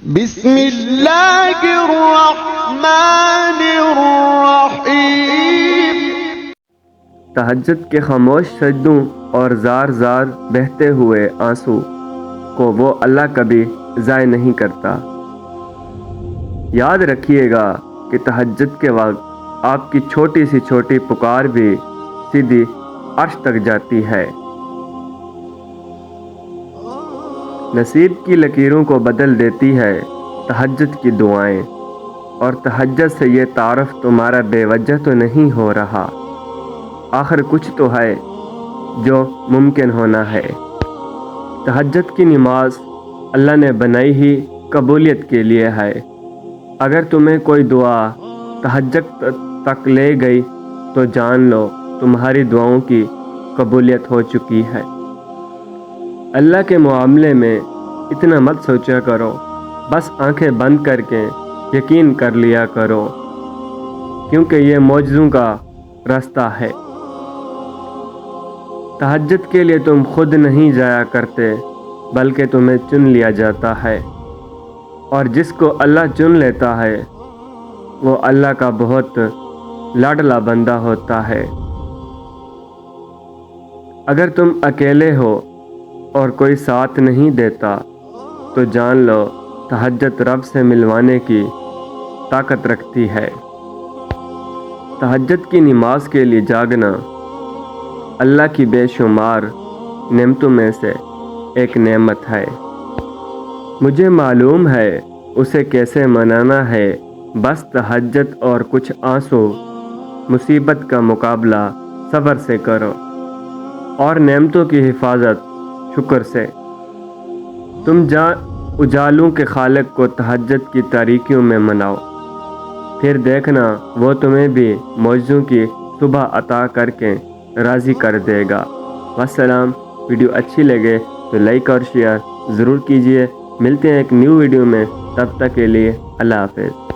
بسم اللہ الرحمن الرحیم۔ تہجد کے خاموش سجدوں اور زار زار بہتے ہوئے آنسو کو وہ اللہ کبھی ضائع نہیں کرتا۔ یاد رکھیے گا کہ تہجد کے وقت آپ کی چھوٹی سی چھوٹی پکار بھی سیدھی عرش تک جاتی ہے۔ نصیب کی لکیروں کو بدل دیتی ہے تہجد کی دعائیں، اور تہجد سے یہ تعارف تمہارا بے وجہ تو نہیں ہو رہا، آخر کچھ تو ہے جو ممکن ہونا ہے۔ تہجد کی نماز اللہ نے بنائی ہی قبولیت کے لیے ہے۔ اگر تمہیں کوئی دعا تہجد تک لے گئی تو جان لو تمہاری دعاؤں کی قبولیت ہو چکی ہے۔ اللہ کے معاملے میں اتنا مت سوچا کرو، بس آنکھیں بند کر کے یقین کر لیا کرو، کیونکہ یہ معجزوں کا راستہ ہے۔ تہجد کے لیے تم خود نہیں جایا کرتے، بلکہ تمہیں چن لیا جاتا ہے، اور جس کو اللہ چن لیتا ہے وہ اللہ کا بہت لاڈلا بندہ ہوتا ہے۔ اگر تم اکیلے ہو اور کوئی ساتھ نہیں دیتا تو جان لو تہجد رب سے ملوانے کی طاقت رکھتی ہے۔ تہجد کی نماز کے لیے جاگنا اللہ کی بے شمار نعمتوں میں سے ایک نعمت ہے۔ مجھے معلوم ہے اسے کیسے منانا ہے، بس تہجد اور کچھ آنسو، مصیبت کا مقابلہ صبر سے کرو، اور نعمتوں کی حفاظت شکر سے۔ تم اجالوں کے خالق کو تہجد کی تاریکیوں میں مناؤ، پھر دیکھنا وہ تمہیں بھی معجزوں کی صبح عطا کر کے راضی کر دے گا۔ والسلام۔ ویڈیو اچھی لگے تو لائک اور شیئر ضرور کیجیے۔ ملتے ہیں ایک نیو ویڈیو میں، تب تک کے لیے اللہ حافظ۔